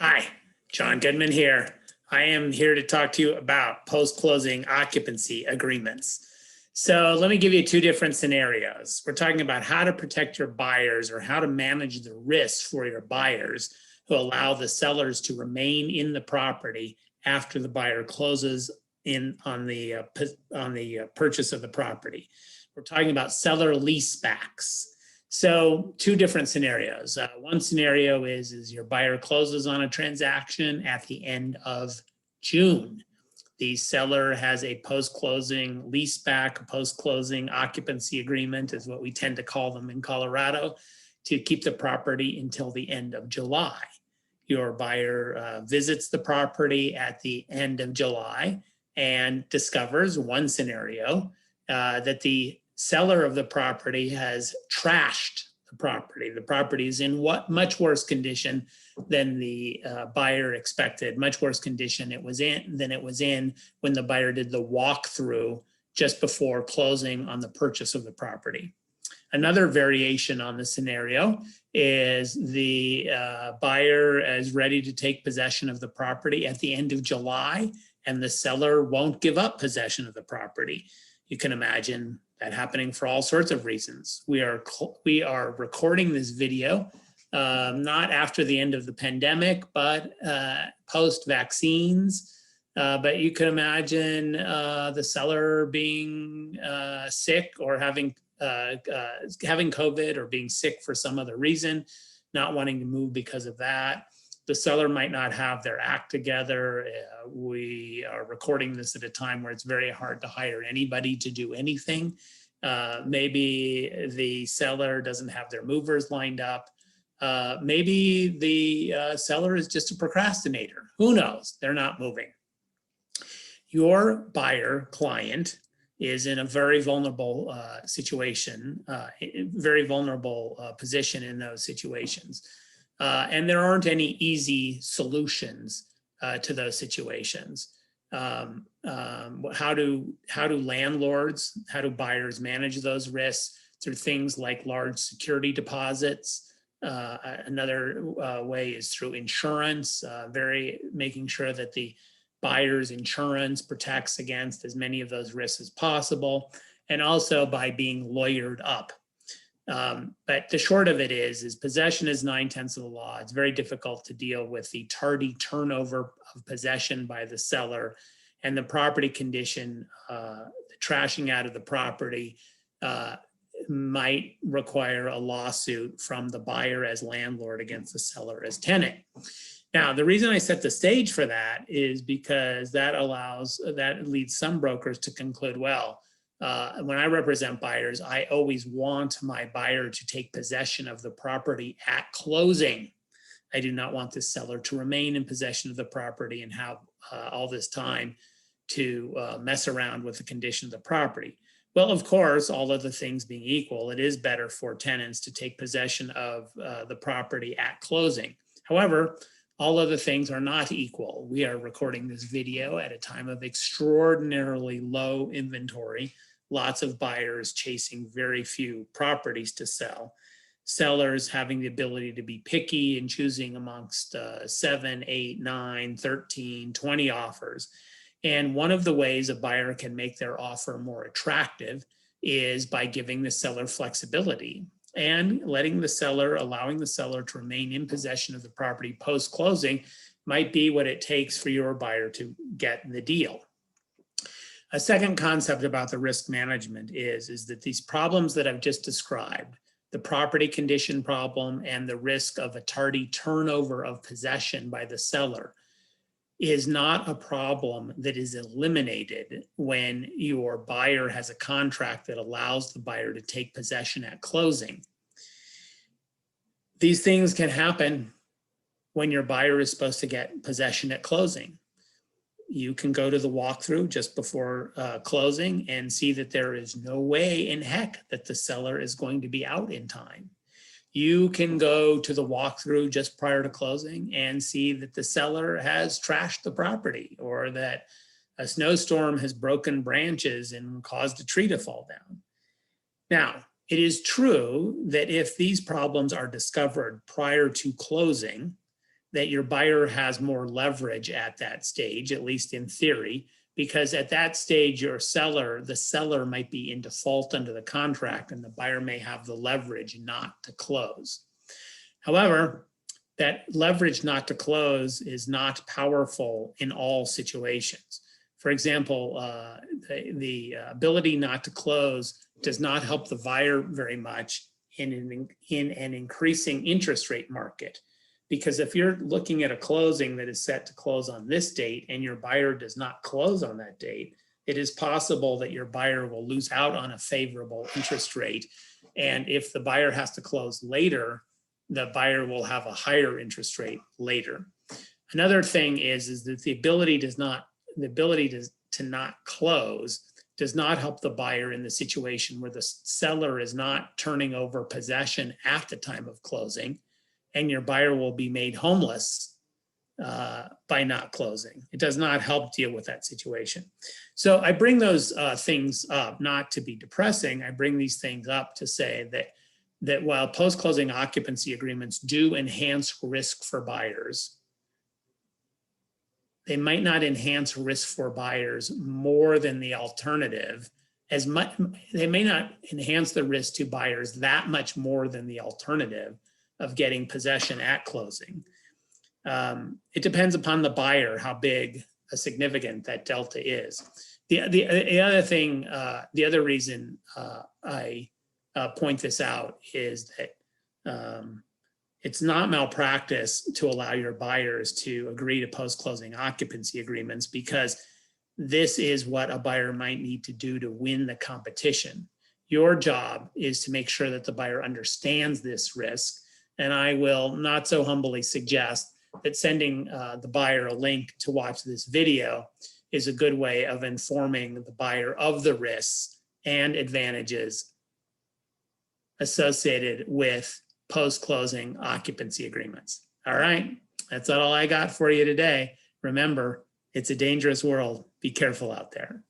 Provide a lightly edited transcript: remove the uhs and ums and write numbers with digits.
Hi, John Goodman here. I am here to talk to you about post-closing occupancy agreements. So let me give you two different scenarios. We're talking about how to protect your buyers or how to manage the risk for your buyers who allow the sellers to remain in the property after the buyer closes in on the purchase of the property. We're talking about seller leasebacks. So two different scenarios. One scenario is your buyer closes on a transaction at the end of June. The seller has a post-closing leaseback, a post-closing occupancy agreement is what we tend to call them in Colorado, to keep the property until the end of July. Your buyer visits the property at the end of July and discovers one scenario that the seller of the property has trashed the property. The property is in much worse condition than the buyer expected, much worse condition than it was in when the buyer did the walkthrough just before closing on the purchase of the property. Another variation on the scenario is the buyer is ready to take possession of the property at the end of July, and the seller won't give up possession of the property. You can imagine that happening for all sorts of reasons. We are recording this video not after the end of the pandemic, but post vaccines. But you can imagine the seller being sick or having COVID or being sick for some other reason, not wanting to move because of that. The seller might not have their act together. We are recording this at a time where it's very hard to hire anybody to do anything. Maybe the seller doesn't have their movers lined up. Maybe the seller is just a procrastinator. Who knows? They're not moving. Your buyer client is in a very vulnerable situation, very vulnerable position in those situations. And there aren't any easy solutions to those situations. How do landlords, how do buyers manage those risks? Through things like large security deposits. Another way is through insurance, making sure that the buyer's insurance protects against as many of those risks as possible, and also by being lawyered up. But the short of it is possession is 9/10 of the law. It's very difficult to deal with the tardy turnover of possession by the seller and the property condition, the trashing out of the property might require a lawsuit from the buyer as landlord against the seller as tenant. Now, the reason I set the stage for that is because that leads some brokers to conclude, well, when I represent buyers, I always want my buyer to take possession of the property at closing. I do not want the seller to remain in possession of the property and have all this time to mess around with the condition of the property. Well, of course, all other things being equal, it is better for tenants to take possession of the property at closing. However, all other things are not equal. We are recording this video at a time of extraordinarily low inventory, lots of buyers chasing very few properties to sell, sellers having the ability to be picky and choosing amongst 7, 8, 9, 13, 20 offers. And one of the ways a buyer can make their offer more attractive is by giving the seller flexibility and allowing the seller to remain in possession of the property post-closing might be what it takes for your buyer to get the deal. A second concept about the risk management is that these problems that I've just described, the property condition problem and the risk of a tardy turnover of possession by the seller, is not a problem that is eliminated when your buyer has a contract that allows the buyer to take possession at closing. These things can happen when your buyer is supposed to get possession at closing. You can go to the walkthrough just before closing and see that there is no way in heck that the seller is going to be out in time. You can go to the walkthrough just prior to closing and see that the seller has trashed the property or that a snowstorm has broken branches and caused a tree to fall down. Now, it is true that if these problems are discovered prior to closing, that your buyer has more leverage at that stage, at least in theory, because at that stage, the seller might be in default under the contract and the buyer may have the leverage not to close. However, that leverage not to close is not powerful in all situations. For example, the ability not to close does not help the buyer very much in an increasing interest rate market. Because if you're looking at a closing that is set to close on this date and your buyer does not close on that date, it is possible that your buyer will lose out on a favorable interest rate. And if the buyer has to close later, the buyer will have a higher interest rate later. Another thing is that the ability to not close does not help the buyer in the situation where the seller is not turning over possession at the time of closing, and your buyer will be made homeless by not closing. It does not help deal with that situation. So I bring those things up not to be depressing. I bring these things up to say that while post-closing occupancy agreements do enhance risk for buyers, they might not enhance risk for buyers more than the alternative. As much, they may not enhance the risk to buyers that much more than the alternative of getting possession at closing. It depends upon the buyer how big a significant that delta is. The other thing, the other reason I point this out is that it's not malpractice to allow your buyers to agree to post-closing occupancy agreements, because this is what a buyer might need to do to win the competition. Your job is to make sure that the buyer understands this risk. And I will not so humbly suggest that sending the buyer a link to watch this video is a good way of informing the buyer of the risks and advantages associated with post-closing occupancy agreements. All right, that's all I got for you today. Remember, it's a dangerous world. Be careful out there.